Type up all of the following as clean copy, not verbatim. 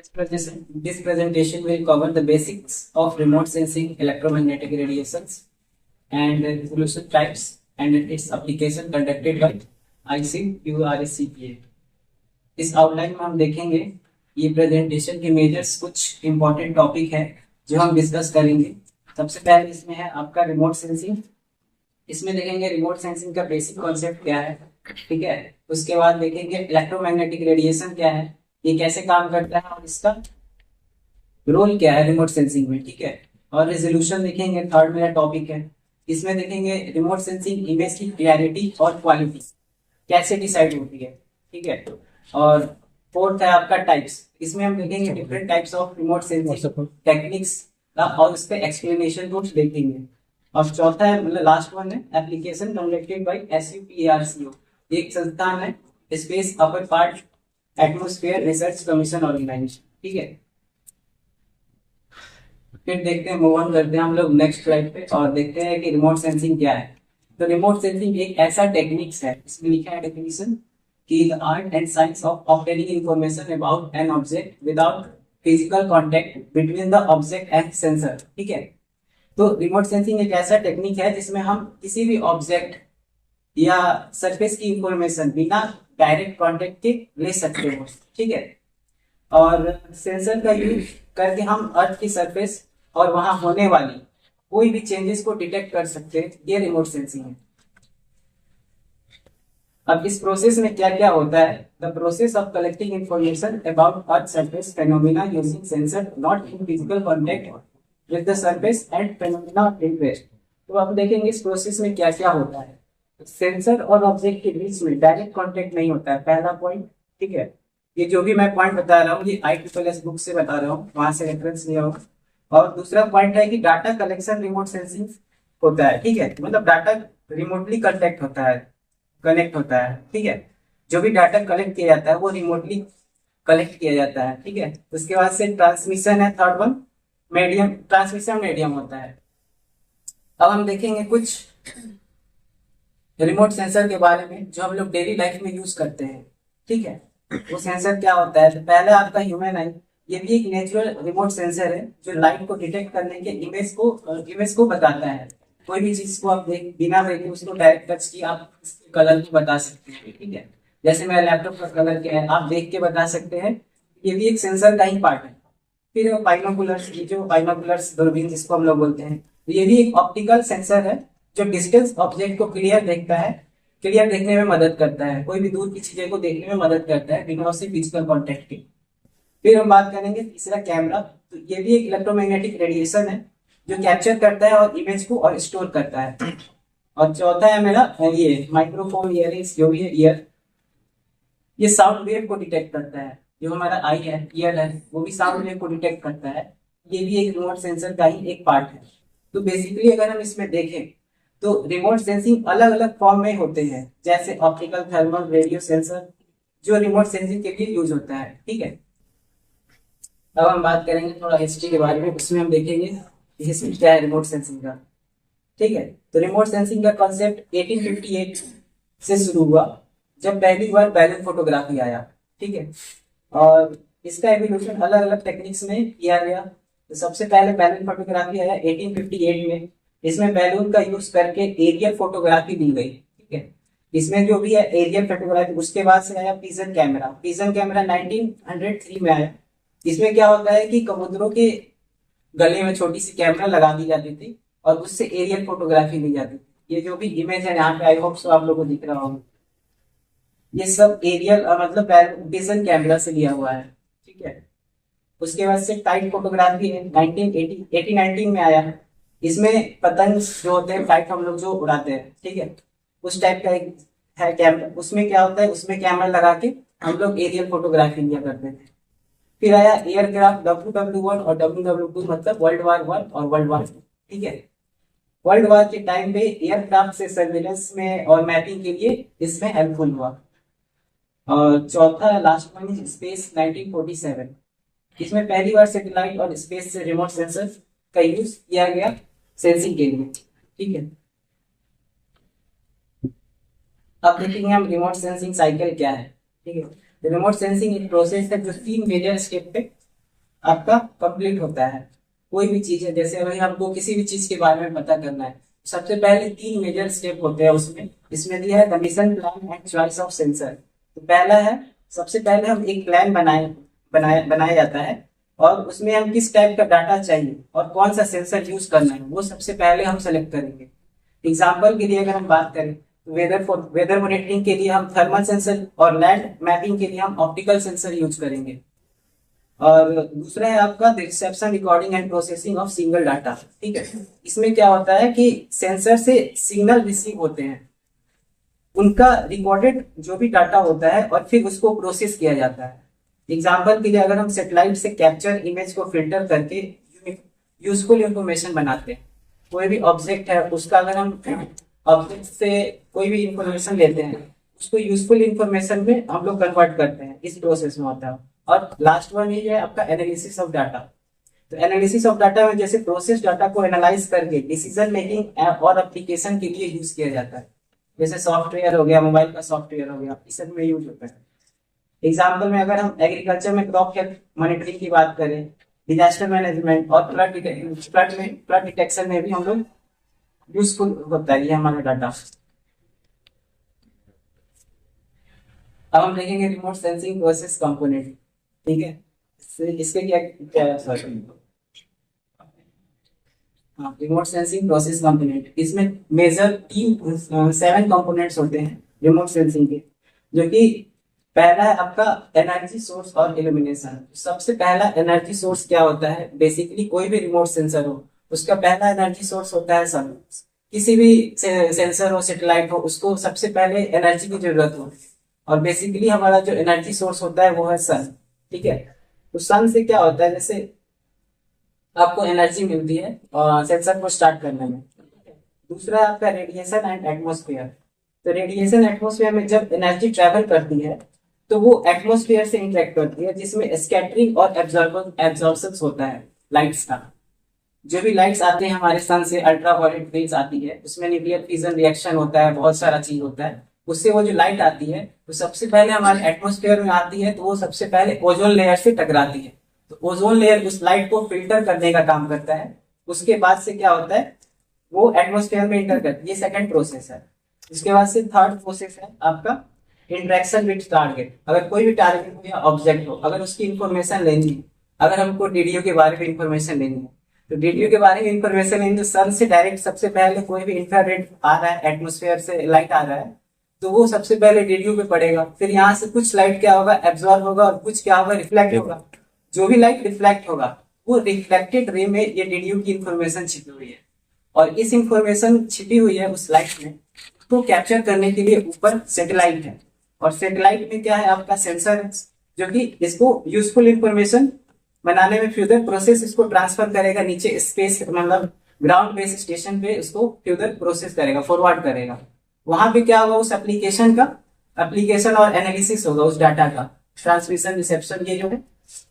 This presentation will cover the basics of remote sensing electromagnetic radiations and resolution types and its application conducted by ICQRSCPA। इस outline में हम देखेंगे ये presentation के measures कुछ important topic है जो हम डिस्कस करेंगे। सबसे पहले इसमें है आपका रिमोट सेंसिंग। इसमें देखेंगे रिमोट सेंसिंग का बेसिक कॉन्सेप्ट क्या है, ठीक है। उसके बाद देखेंगे इलेक्ट्रोमैग्नेटिक रेडिएशन क्या है, ये कैसे काम करता है और इसका रोल क्या है रिमोट सेंसिंग में, ठीक है। और रेजोल्यूशन देखेंगे, थर्ड मेरा टॉपिक है। इसमें देखेंगे रिमोट सेंसिंग इमेज की क्लैरिटी और क्वालिटी कैसे डिसाइड होती है, ठीक है। और फोर्थ है आपका टाइप्स। इसमें हम देखेंगे different types of remote sensing techniques और उसके एक्सप्लेनेशन को देखेंगे। और चौथा है मतलब लास्ट वन है एप्लीकेशन कंडक्टेड बाय SUPARCO, एक संस्थान है space upper part atmosphere research commission organisation, ठीक है। फिर देखते हैं, मूव ऑन करते हैं हम लोग नेक्स्ट स्लाइड पे और देखते हैं कि रिमोट सेंसिंग क्या है। तो रिमोट सेंसिंग एक ऐसा टेक्निक्स है, इसमें लिखा है डेफिनेशन कि the art and science of obtaining information about an object without physical contact between the object and sensor, ठीक है। तो रिमोट सेंसिंग एक ऐसा टेक्निक है जिसमें हम किसी भी ऑब्जेक्ट या सरफेस की इंफॉर्मेशन बिना डायरेक्ट कांटेक्ट के ले सकते हो, ठीक है। और सेंसर का यूज करके हम अर्थ की सरफेस और वहां होने वाली कोई भी चेंजेस को डिटेक्ट कर सकते हैं, ये रिमोट सेंसिंग है। अब इस प्रोसेस में क्या क्या होता है, the process of collecting information about earth surface phenomena using sensor not in physical contact with the surface and phenomena of interest. तो आप देखेंगे इस प्रोसेस में क्या क्या होता है। सेंसर और ऑब्जेक्ट के बीच में डायरेक्ट कांटेक्ट नहीं होता है, पहला पॉइंट, ठीक है। ये जो भी मैं पॉइंट बता रहा हूँ ये IEEE बुक से बता रहा हूँ, वहां से रेफरेंस लिया हूँ। और दूसरा पॉइंट है कि डाटा कलेक्शन रिमोट सेंसिंग होता है, ठीक है। मतलब डाटा रिमोटली कलेक्ट होता है, कनेक्ट होता है, ठीक है। जो भी डाटा कलेक्ट किया जाता है वो रिमोटली कलेक्ट किया जाता है, ठीक है। उसके बाद से ट्रांसमिशन है third one, medium transmission medium होता है। अब हम देखेंगे कुछ रिमोट सेंसर के बारे में जो हम लोग डेली लाइफ में यूज करते हैं, ठीक है। वो सेंसर क्या होता है, तो पहले आपका ह्यूमन आई, ये भी एक नेचुरल रिमोट सेंसर है जो लाइट को डिटेक्ट करने के इमेज को बताता है। कोई भी चीज को आप बिना देखे उसको डायरेक्ट टच किए आप इसके कलर को बता सकते हैं, ठीक है। जैसे मेरा लैपटॉप का कलर क्या है आप देख के बता सकते हैं, ये भी एक सेंसर का ही पार्ट है। फिर बाइनोकुलर्स, ये जो बाइनोकुलर्स दूरबीन जिसको हम लोग बोलते हैं, तो ये भी एक ऑप्टिकल सेंसर है जो डिस्टेंस ऑब्जेक्ट को क्लियर देखता है, क्लियर देखने में मदद करता है, कोई भी दूर की चीजें को देखने में मदद करता है बिना उससे फिजिकल कॉन्टेक्ट के। फिर हम बात करेंगे तीसरा कैमरा। तो ये भी एक इलेक्ट्रोमैग्नेटिक रेडिएशन है जो कैप्चर करता है और इमेज को और स्टोर करता है। और चौथा है मेरा ये माइक्रोफोन ईयरिंग्स, जो भी है ईयर, ये साउंड वेव को डिटेक्ट करता है। जो हमारा आई है, ईयर है, वो भी साउंड वेव को डिटेक्ट करता है। ये भी एक रिमोट सेंसर का ही एक पार्ट है। तो बेसिकली अगर हम इसमें देखें तो रिमोट सेंसिंग अलग अलग फॉर्म में होते हैं, जैसे ऑप्टिकल, थर्मल, रेडियो सेंसर जो रिमोट सेंसिंग के लिए यूज होता है, ठीक है। अब हम बात करेंगे थोड़ा हिस्ट्री के बारे में, उसमें हम देखेंगे हिस्ट्री क्या है रिमोट सेंसिंग का, ठीक है। तो रिमोट सेंसिंग का कॉन्सेप्ट 1858 से शुरू हुआ जब पहली बार बैलून फोटोग्राफी आया, ठीक है। और इसका एवोल्यूशन अलग अलग टेक्निक्स में किया गया। तो सबसे पहले बैलून फोटोग्राफी आया 1858 में। इसमें बैलून का यूज करके एरियल फोटोग्राफी दी गई, ठीक है। इसमें जो भी है एरियल फोटोग्राफी। उसके बाद से आया पिजन कैमरा। पिजन कैमरा 1903 में आया। इसमें क्या होता है कि कबूतरों के गले में छोटी सी कैमरा लगा दी जाती थी और उससे एरियल फोटोग्राफी ली जाती थी। ये जो भी इमेज है यहाँ पे आई होप सो आप लोगों को दिख रहा होगा, ये सब एरियल मतलब पिजन कैमरा से लिया हुआ है, ठीक है। उसके बाद से टाइट फोटोग्राफी है 1919 में आया। इसमें पतंग जो होते हैं फ्लाइट हम लोग जो उड़ाते हैं, ठीक है, उस टाइप का एक है कैमरा। उसमें क्या होता है, उसमें कैमरा लगा के हम लोग एरियल फोटोग्राफी लिया करते थे। फिर आया एयरक्राफ्ट WW1 और WW2, मतलब वर्ल्ड वार 1 और वर्ल्ड वार 2, ठीक है। वर्ल्ड वार के टाइम पे एयरक्राफ्ट से सर्विलेंस में और मैपिंग के लिए इसमें हेल्पफुल हुआ। और चौथा लास्ट वन स्पेस 1947। इसमें पहली बार सैटेलाइट और स्पेस से रिमोट सेंसर का यूज किया गया सेंसिंग के लिए, ठीक है। अब देखेंगे हम रिमोट सेंसिंग साइकिल क्या है, ठीक है। रिमोट सेंसिंग एक प्रोसेस है जो 3 मेजर स्टेप पे आपका कंप्लीट होता है। कोई भी चीज है, जैसे अभी हमको किसी भी चीज के बारे में पता करना है, सबसे पहले 3 मेजर स्टेप होते हैं उसमें। इसमें दिया है condition, plan and choice of sensor. तो पहला है, सबसे पहले हम एक प्लान बनाया जाता है, और उसमें हम किस टाइप का डाटा चाहिए और कौन सा सेंसर यूज करना है वो सबसे पहले हम सेलेक्ट करेंगे। एग्जाम्पल के लिए अगर हम बात करें तो वेदर मॉनिटरिंग के लिए हम थर्मल सेंसर, और लैंड मैपिंग के लिए हम ऑप्टिकल सेंसर यूज करेंगे। और दूसरा है आपका reception, recording and processing of single data. ठीक है, इसमें क्या होता है कि सेंसर से सिग्नल रिसीव होते हैं, उनका रिकॉर्डेड जो भी डाटा होता है और फिर उसको प्रोसेस किया जाता है। एग्जाम्पल के लिए अगर हम सेटेलाइट से कैप्चर इमेज को फिल्टर करके यूजफुल इंफॉर्मेशन बनाते हैं, कोई भी ऑब्जेक्ट है उसका अगर हम ऑब्जेक्ट से कोई भी इंफॉर्मेशन लेते हैं, उसको यूजफुल इंफॉर्मेशन में हम लोग कन्वर्ट करते हैं, इस प्रोसेस में होता है। और लास्ट वन ये है आपका एनालिसिस ऑफ डाटा। तो एनालिसिस ऑफ डाटा में जैसे प्रोसेस डाटा को एनालाइज करके डिसीजन मेकिंग और एप्लीकेशन के लिए यूज किया जाता है। जैसे सॉफ्टवेयर हो गया, मोबाइल का सॉफ्टवेयर हो गया, इस सब में यूज होता है। एग्जाम्पल में अगर हम एग्रीकल्चर में क्रॉप हेल्थ मॉनिटरिंग की बात करें, डिजास्टर मैनेजमेंट और फ्लड डिटेक्शन में भी हम लोग यूजफुल होता है ये हमारा डाटा। अब हम देखेंगे रिमोट सेंसिंग प्रोसेस कंपोनेंट। ठीक है, इसके क्या क्या है, सॉरी, हाँ, रिमोट सेंसिंग प्रोसेस कंपोनेंट। इसमें मेजर 7 कंपोनेंट्स होते हैं रिमोट सेंसिंग के, जो कि पहला है आपका एनर्जी सोर्स और इल्यूमिनेशन। सबसे पहला एनर्जी सोर्स क्या होता है, बेसिकली कोई भी रिमोट सेंसर हो उसका पहला एनर्जी सोर्स होता है सन। किसी भी सेंसर हो, सैटेलाइट हो, उसको सबसे पहले एनर्जी की जरूरत होती है, और बेसिकली हमारा जो एनर्जी सोर्स होता है वो है सन। ठीक है, तो सन से क्या होता है, जैसे आपको एनर्जी मिलती है और सेंसर को स्टार्ट करने में। दूसरा है आपका रेडिएशन एंड एटमॉस्फेयर। तो रेडिएशन एटमॉस्फेयर में जब एनर्जी ट्रेवल करती है तो वो एटमॉस्फेयर से इंटरेक्ट करती है, जिसमें स्कैटरिंग और एब्जॉर्प्शन होता है लाइट्स का। जो भी लाइट्स आते हैं हमारे सन से, अल्ट्रावायलेट रेज आती है, उसमें न्यूक्लियर फिजन रिएक्शन होता है, बहुत सारा चीज होता है। उससे वो जो लाइट आती है तो सबसे पहले हमारे एटमॉस्फेयर में आती है, तो वो सबसे पहले ओजोन लेयर से टकराती है। तो ओजोन लेयर उस लाइट को फिल्टर करने का काम करता है। उसके बाद से क्या होता है, वो एटमॉस्फेयर में इंटर करती है। ये सेकंड प्रोसेस है। इसके बाद से थर्ड प्रोसेस है आपका इंटरेक्शन विद टारगेट। अगर कोई भी टारगेट हो या ऑब्जेक्ट हो, अगर उसकी इंफॉर्मेशन लेनी है, अगर हमको डीडीओ के बारे में इंफॉर्मेशन लेनी है, तो डीडीओ के बारे में इंफॉर्मेशन लेनी तो सन से डायरेक्ट सबसे पहले कोई भी इंफ्रारेड आ रहा है, एटमॉस्फेयर से लाइट आ रहा है, तो वो सबसे पहले डीडीओ पे पड़ेगा। फिर यहाँ से कुछ लाइट क्या होगा, एब्जॉर्ब होगा, और कुछ क्या होगा, रिफ्लेक्ट होगा। जो भी लाइट रिफ्लेक्ट होगा वो रिफ्लेक्टेड रे में ये डीडीओ की इंफॉर्मेशन छिपी हुई है, और इस इंफॉर्मेशन छिपी हुई है उस लाइट में, तो कैप्चर करने के लिए ऊपर सैटेलाइट है, और सैटेलाइट में क्या है आपका सेंसर है, जो कि इसको यूजफुल इंफॉर्मेशन बनाने में फ्यूदर प्रोसेस इसको ट्रांसफर करेगा नीचे स्पेस, मतलब ग्राउंड बेस स्टेशन पे उसको फ्यूदर प्रोसेस करेगा, फॉरवर्ड करेगा। वहां पे क्या होगा, उस एप्लीकेशन का एप्लीकेशन और एनालिसिस होगा उस डाटा का, ट्रांसमिशन, रिसेप्शन, ये जो है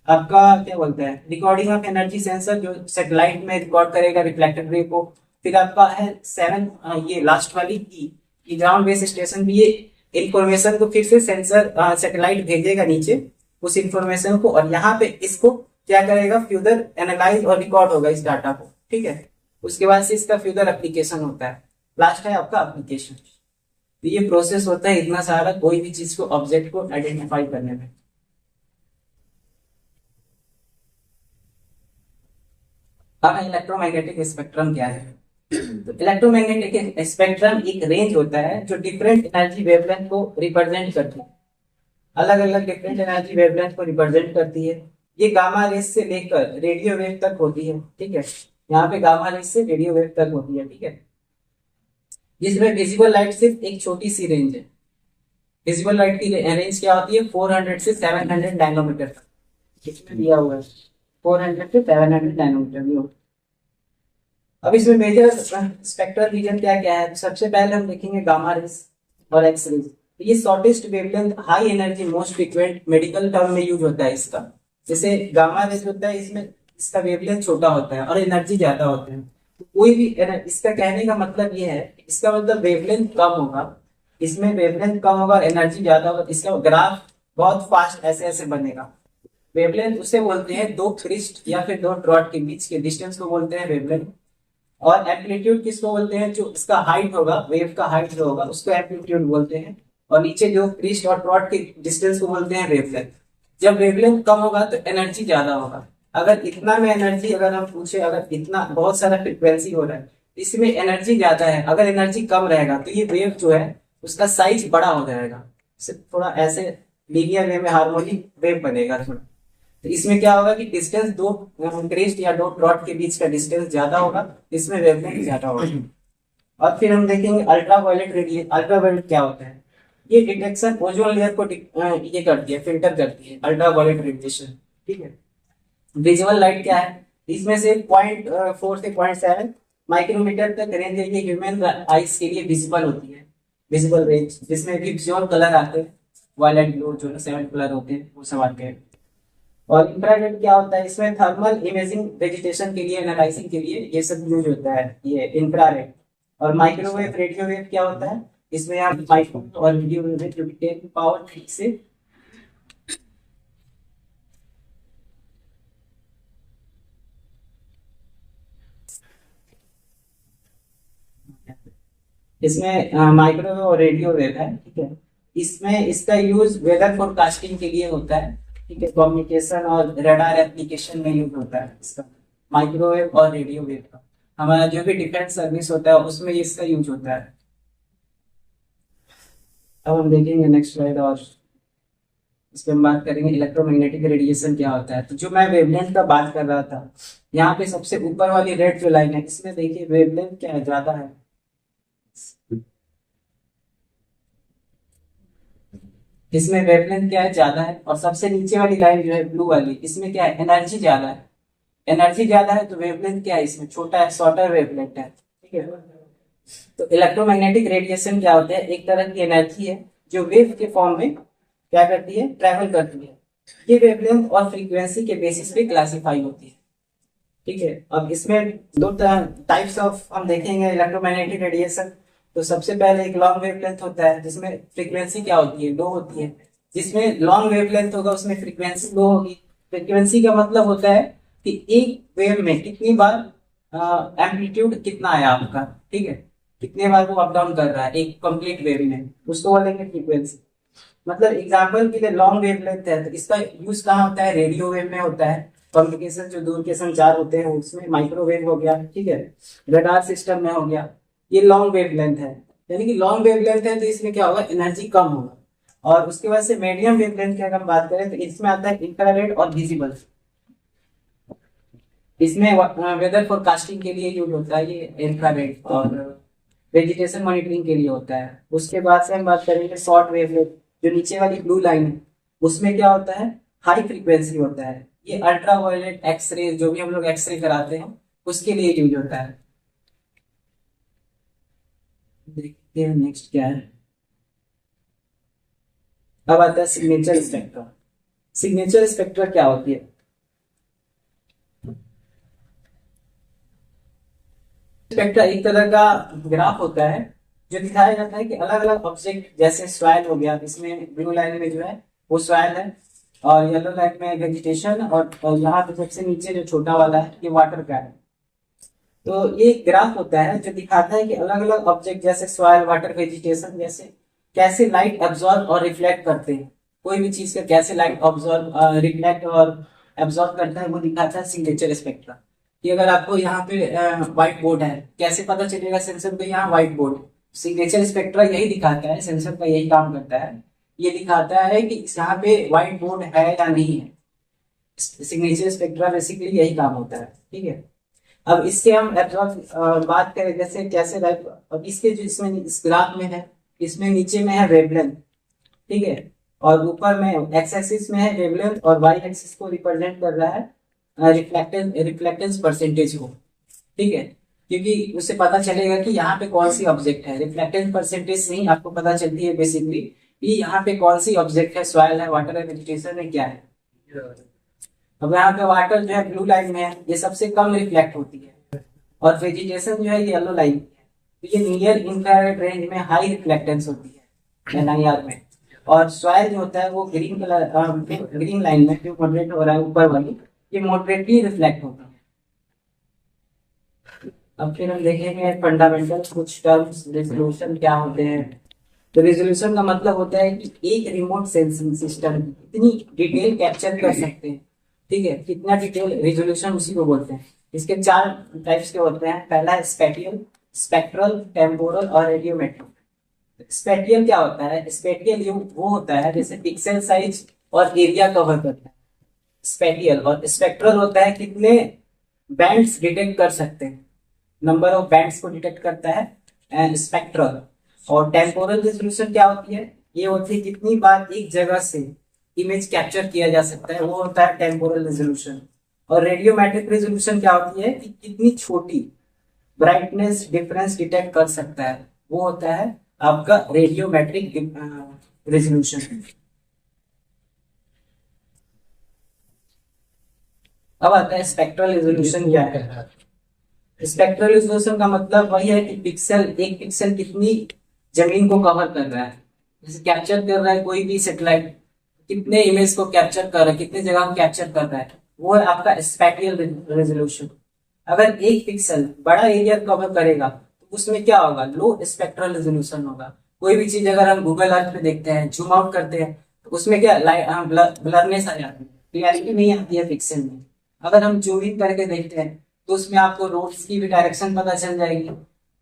आपका क्या बोलते हैं, रिकॉर्डिंग ऑफ एनर्जी सेंसर, जो सैटेलाइट में रिकॉर्ड करेगा रिफ्लेक्टेड रे को। फिर आपका है 7, ये लास्ट वाली की ग्राउंड बेस स्टेशन भी ये इंफॉर्मेशन को फिर से सेंसर सैटेलाइट भेजेगा नीचे उस इंफॉर्मेशन को, और यहाँ पे इसको क्या करेगा, फ्यूदर एनालाइज और रिकॉर्ड होगा इस डाटा को। ठीक है, उसके बाद से इसका फ्यूदर एप्लीकेशन होता है। लास्ट है आपका एप्लीकेशन। तो ये प्रोसेस होता है इतना सारा, कोई भी चीज को, ऑब्जेक्ट को आइडेंटिफाई करने में। अब इलेक्ट्रोमैग्नेटिक स्पेक्ट्रम क्या है। तो इलेक्ट्रोमैग्नेटिक स्पेक्ट्रम एक रेंज होता है जो डिफरेंट एनर्जी वेवलेंथ को रिप्रेजेंट करती है, अलग अलग डिफरेंट एनर्जी वेवलेंथ को रिप्रेजेंट करती है। ये गामा रेस से लेकर रेडियो वेव तक होती है। ठीक है, यहाँ पे गामा रेस से रेडियो वेव तक होती है। ठीक है, जिसमें विजिबल लाइट सिर्फ एक छोटी सी रेंज है। विजिबल लाइट की रेंज क्या होती है, 400 से 700 नैनोमीटर तक। इसमें दिया हुआ है 400 से 700 नैनोमीटर। अब इसमें मेजर स्पेक्ट्रल रीजन क्या क्या है, सबसे पहले हम देखेंगे गामा रेस और एक्स रेस। ये shortest wavelength, high energy, most frequent, medical term में यूज होता है इसका। जैसे गामा रेस होता है, इसमें इसका वेवलेंथ छोटा होता है और एनर्जी ज्यादा होता है। कोई भी इसका कहने का मतलब ये है, इसका मतलब वेवलेंथ कम होगा, इसमें वेवलेंथ कम होगा, एनर्जी ज्यादा होगा, इसका ग्राफ बहुत फास्ट ऐसे ऐसे बनेगा। वेवलेंथ उसे बोलते हैं दो क्रिस्ट या फिर दो ड्रॉट के बीच के डिस्टेंस को बोलते हैं वेवलेंथ। और एम्पलीट्यूड किसको बोलते हैं, जो इसका हाइट होगा, वेव का हाइट जो होगा उसको एम्पलीट्यूड बोलते हैं। और नीचे जो क्रिस्ट और ड्रॉट के डिस्टेंस को बोलते हैं वेवलेंथ। जब वेवलेंथ कम होगा तो एनर्जी ज्यादा होगा। अगर इतना में एनर्जी, अगर हम पूछे अगर इतना बहुत सारा फ्रिक्वेंसी हो रहा है इसमें एनर्जी ज्यादा है, अगर एनर्जी कम रहेगा तो ये वेव जो है उसका साइज बड़ा हो जाएगा, सिर्फ थोड़ा ऐसे लीनियर वे में हार्मोनिक वेव बनेगा थोड़ा। तो इसमें क्या होगा कि डिस्टेंस दो क्रेस्ट या दो डॉट के बीच का डिस्टेंस ज्यादा होगा, इसमें वेवलेंथ ज्यादा होगा। और फिर हम देखेंगे अल्ट्रावायलेट रेडिएशन। अल्ट्रावायलेट क्या होता है, ये डिटेक्शन ओजोन लेयर को ये करती है, फिल्टर करती है अल्ट्रावायलेट रेडिएशन। ठीक है। विजुअल लाइट क्या है, इसमें से 0.4 से 0.7 माइक्रोमीटर तक रेंज है, ये ह्यूमन आइज के लिए विजिबल होती है, विजिबल रेंज, जिसमें विजुअल कलर आते हैं, वायलेट ब्लू जो 7 कलर होते हैं वो सब आते हैं। और इंफ्रारेड क्या होता है, इसमें थर्मल इमेजिंग, वेजिटेशन के लिए, एनालाइजिंग के लिए ये सब यूज होता है ये इंफ्रारेड। और माइक्रोवेव रेडियोवेव क्या होता है, इसमें आप माइक्रो और रेडियोवेव जो कि 10 पावर 3 से इसमें माइक्रोवेव और रेडियो वेव है। ठीक है। इसमें इसका यूज वेदर फोरकास्टिंग के लिए होता है। ठीक है। कम्युनिकेशन और रडार एप्लीकेशन में यूज होता है इसका, माइक्रोवेव और रेडियो वेव का। हमारा जो भी डिफेंस सर्विस होता है उसमें इसका यूज होता है। अब हम देखेंगे नेक्स्ट स्लाइड, और इस पे हम बात करेंगे इलेक्ट्रोमैग्नेटिक रेडिएशन क्या होता है। तो जो मैं वेवलेंथ का बात कर रहा था, यहाँ पे सबसे ऊपर वाली रेड जो लाइन है इसमें देखिए वेवलेंथ क्या है, ज्यादा है। इसमें वेवलेंथ क्या है, ज्यादा है। और सबसे नीचे वाली लाइन जो है ब्लू वाली, इसमें क्या है, एनर्जी ज्यादा है। एनर्जी ज्यादा है तो वेवलेंथ क्या है, इसमें छोटा है, शॉर्टर वेवलेंथ है। ठीक है। तो इलेक्ट्रोमैग्नेटिक रेडिएशन क्या होता है, एक तरह की एनर्जी है जो वेव के फॉर्म में क्या करती है, ट्रैवल करती है। ये वेवलेंथ और फ्रीक्वेंसी के बेसिस पे क्लासिफाई होती है। ठीक है। अब इसमें दो टाइप्स ऑफ हम देखेंगे इलेक्ट्रोमैग्नेटिक रेडिएशन। तो सबसे पहले एक लॉन्ग वेवलेंथ होता है जिसमें फ्रीक्वेंसी क्या होती है, लो होती है। जिसमें लॉन्ग वेवलेंथ होगा उसमें फ्रीक्वेंसी लो होगी। फ्रीक्वेंसी का मतलब होता है कि एक वेव में कितनी बार एम्पलीट्यूड कितना है आपका। ठीक है। कितने बार वो अप डाउन कर रहा है एक कंप्लीट वेव में, उसको बोलेंगे फ्रीक्वेंसी। मतलब एग्जाम्पल के लिए लॉन्ग वेवलेंथ है तो इसका यूज कहाँ होता है, रेडियो वेव में होता है। कम्युनिकेशन जो दूर के संचार होते हैं उसमें, माइक्रोवेव हो गया, ठीक है, रडार सिस्टम में हो गया, ये लॉन्ग वेवलेंथ है। यानी कि लॉन्ग वेवलेंथ है तो इसमें क्या होगा, एनर्जी कम होगा। और उसके बाद से मीडियम वेवलेंथ की अगर हम बात करें तो इसमें आता है इंफ्रारेड और विजिबल। इसमें वेदर फोरकास्टिंग के लिए यूज होता है ये इंफ्रारेड, और वेजिटेशन मॉनिटरिंग के लिए होता है। उसके बाद से हम बात करेंगे शॉर्ट वेवलेंथ, जो नीचे वाली ब्लू लाइन है, उसमें क्या होता है, हाई फ्रीक्वेंसी होता है। ये अल्ट्रा वायलेट एक्सरे, जो भी हम लोग एक्सरे कराते हैं उसके लिए यूज होता है। देखते हैं नेक्स्ट क्या है। अब आता है सिग्नेचर स्पेक्ट्रा। सिग्नेचर स्पेक्ट्रा क्या होती है, स्पेक्ट्रा एक तरह का ग्राफ होता है जो दिखाया जाता है कि अलग अलग ऑब्जेक्ट, जैसे सॉइल हो गया, इसमें ब्लू लाइन में जो है वो सॉइल है, और येलो लाइन में वेजिटेशन, और यहाँ पे सबसे नीचे जो छोटा वाला है ये वाटर का है। तो ये एक ग्राफ होता है जो दिखाता है कि अलग अलग ऑब्जेक्ट जैसे सॉइल, वाटर, वेजिटेशन जैसे कैसे लाइट एब्जॉर्ब और रिफ्लेक्ट करते हैं। कोई भी चीज का कैसे लाइट ऑब्जॉर्ब, रिफ्लेक्ट और एब्जॉर्ब करता है वो दिखाता है सिग्नेचर स्पेक्ट्रा। कि अगर आपको यहाँ पे व्हाइट बोर्ड है, कैसे पता चलेगा सेंसर पे यहाँ व्हाइट बोर्ड, सिग्नेचर स्पेक्ट्रा यही दिखाता है, सेंसर का यही काम करता है। ये दिखाता है कि यहाँ पे व्हाइट बोर्ड है या नहीं है। सिग्नेचर स्पेक्ट्रा बेसिकली यही काम होता है। ठीक है। अब इससे हम एब्जॉर्ब बात करें जैसे कैसे लाइट, अब इसके जो इसमें इस ग्राफ में है, इसमें नीचे में है वेवलेंथ, ठीक है, और ऊपर में एक्स एक्सिस में है वेवलेंथ, और वाई एक्सिस को रिप्रेजेंट कर रहा है रिफ्लेक्टेंस परसेंटेज को। ठीक है। क्योंकि उससे पता चलेगा कि यहाँ पे कौन सी ऑब्जेक्ट है, रिफ्लेक्टेंस परसेंटेज से ही आपको पता चलती है बेसिकली कि यहाँ पे कौन सी ऑब्जेक्ट है, सॉइल है, वाटर है, वेजिटेशन है, क्या है। अब यहाँ पे वाटर जो है ब्लू लाइन में है, ये सबसे कम रिफ्लेक्ट होती है, और वेजिटेशन जो है ये येलो लाइन में है। तो ये नियर इंफ्रारेड रेंज में हाई रिफ्लेक्टेंस होती है NIR में। और सॉइल जो होता है वो ग्रीन कलर, ग्रीन लाइन में जो मॉडरेट हो रहा है ऊपर वाली, ये मॉडरेटली रिफ्लेक्ट होता है। अब फिर हम देखेंगे फंडामेंटल कुछ टर्म्स, रेजोल्यूशन क्या होते हैं। तो रेजोल्यूशन का मतलब होता है कि एक रिमोट सेंसिंग सिस्टम कितनी डिटेल कैप्चर कर सकते हैं, ठीक है, कितना डिटेल, रेजोल्यूशन उसी को बोलते हैं। इसके चार टाइप्स के होते हैं। पहला है स्पेटियल, स्पेक्ट्रल, टेम्पोरल और रेडियोमेट्रिक। स्पेटियल क्या होता है? स्पेटियल ये वो होता है जैसे पिक्सल साइज और एरिया कवर करता है स्पेटियल, और स्पेक्ट्रल होता है कितने बैंड्स डिटेक्ट कर सकते हैं, नंबर ऑफ बैंड्स को डिटेक्ट करता है स्पेक्ट्रल। और टेम्पोरल रेजोल्यूशन क्या होती है? ये होती है कितनी बार एक जगह से इमेज कैप्चर किया जा सकता है, वो होता है टेम्पोरल रेजोल्यूशन। और रेडियोमेट्रिक रेजोल्यूशन क्या होती है कि कितनी छोटी ब्राइटनेस डिफरेंस डिटेक्ट कर सकता है, वो होता है आपका रेडियोमेट्रिक रेजोल्यूशन। अब आता है स्पेक्ट्रल रेजोल्यूशन क्या है। स्पेक्ट्रल रेजोल्यूशन का मतलब वही है कि एक पिक्सल कितनी जमीन को कवर कर रहा है, जैसे कैप्चर कर रहा है कोई भी सेटेलाइट, कितने इमेज को कैप्चर कर रहा है, कितने जगह को कैप्चर कर रहा है, वो है आपका स्पेक्ट्रल रेजोल्यूशन। अगर एक पिक्सल बड़ा एरिया कवर करेगा तो उसमें क्या होगा? लो स्पेक्ट्रल रेजोल्यूशन होगा। कोई भी चीज अगर हम गूगल अर्थ पे देखते हैं, जूम आउट करते हैं, तो उसमें क्या ब्लरनेस आ जाती है, क्लियरिटी नहीं आती है पिक्सल में। अगर हम जूम इन करके देखते हैं तो उसमें आपको रोड्स की भी डायरेक्शन पता चल जाएगी,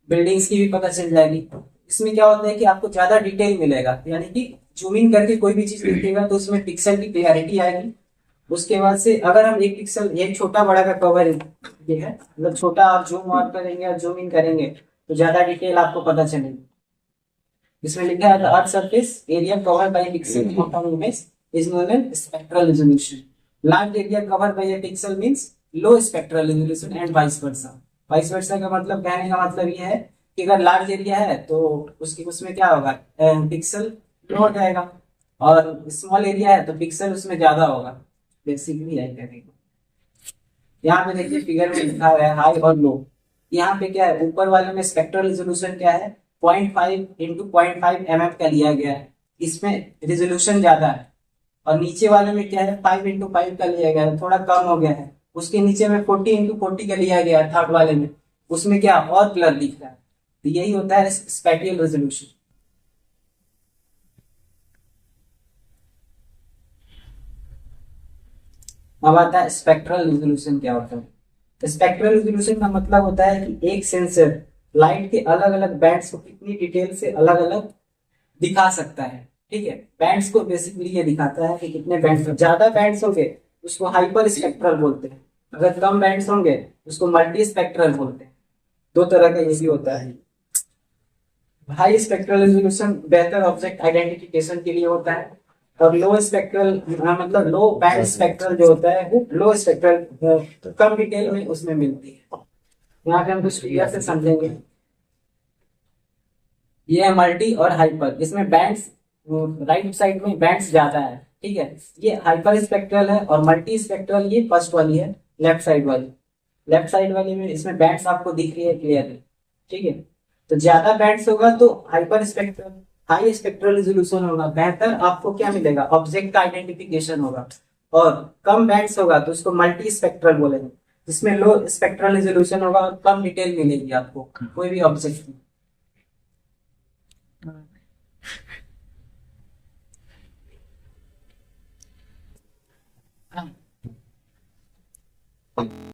बिल्डिंग्स की भी पता चल जाएगी। इसमें क्या होता है कि आपको ज्यादा डिटेल मिलेगा, यानी कि जूम इन करके कोई भी चीज देखिएगा तो उसमें पिक्सल की क्लियरिटी आएगी। उसके बाद से अगर हम एक पिक्सल, ये छोटा बड़ा का कवर ये है, मतलब छोटा आप जूम आउट करेंगे और जूम इन करेंगे तो ज्यादा डिटेल आपको पता चलेगी। इसमें लिखा है earth surface area cover by pixel of image is known as spectral resolution. Large area cover by a pixel means low spectral resolution and vice versa. Vice versa का मतलब, कहने का मतलब ये है कि अगर लार्ज एरिया है तो उसकी उसमें क्या होगा, पिक्सल लो हो जाएगा, और स्मॉल एरिया है तो पिक्सल उसमें ज्यादा होगा। बेसिकली यही कहने को। यहाँ पे देखिए फिगर में लिखा हुआ है हाई और लो। यहाँ पे क्या है, ऊपर वाले में स्पेक्ट्रल रेजोल्यूशन क्या है, 0.5 इंटू 0.5 mm का लिया गया है, इसमें रेजोल्यूशन ज्यादा है। और नीचे वाले में क्या है, 5 इंटू 5 का लिया गया है, थोड़ा कम हो गया है। उसके नीचे में 40 इंटू 40 का लिया गया है थर्ड वाले में, उसमें क्या और ब्लर दिख रहा है। तो यही होता है स्पेटियल रेजोल्यूशन। अब आता है स्पेक्ट्रल रेजोल्यूशन क्या होता है। स्पेक्ट्रल रेजोल्यूशन का मतलब होता है कि एक सेंसर लाइट के अलग अलग बैंड्स को कितनी डिटेल से अलग अलग दिखा सकता है, ठीक है। बैंड्स को बेसिकली ये दिखाता है कि कितने बैंड्स, ज्यादा बैंड्स होंगे उसको हाइपर स्पेक्ट्रल बोलते हैं, अगर कम बैंड्स होंगे उसको मल्टी स्पेक्ट्रल बोलते हैं। दो तरह का ये भी होता है। हाई स्पेक्ट्रल रेजोल्यूशन बेहतर ऑब्जेक्ट आइडेंटिफिकेशन के लिए होता है, और लो स्पेक्ट्रल मतलब लो बैंड स्पेक्ट्रल जो होता है वो लो स्पेक्ट्रल, तो कम डिटेल में उसमें मिलती है। यहाँ पे हम कुछ क्लियर से समझेंगे। ये है मल्टी और हाइपर, इसमें बैंड्स राइट साइड में बैंड्स ज्यादा है, ठीक है। ये हाइपर स्पेक्ट्रल है, और मल्टी स्पेक्ट्रल ये फर्स्ट वाली है, लेफ्ट साइड वाली। लेफ्ट साइड वाली में इसमें बैंड्स आपको दिख रही है क्लियरली, ठीक है। तो ज्यादा बैंड्स होगा तो hyper spectral, high spectral resolution होगा, बेहतर आपको क्या मिलेगा, ऑब्जेक्ट का आइडेंटिफिकेशन होगा। और कम बैंड्स होगा तो उसको मल्टी स्पेक्ट्रल बोलेंगे, जिसमें लो स्पेक्ट्रल रेजोल्यूशन होगा और कम डिटेल मिलेगी आपको कोई भी ऑब्जेक्ट की। हाँ।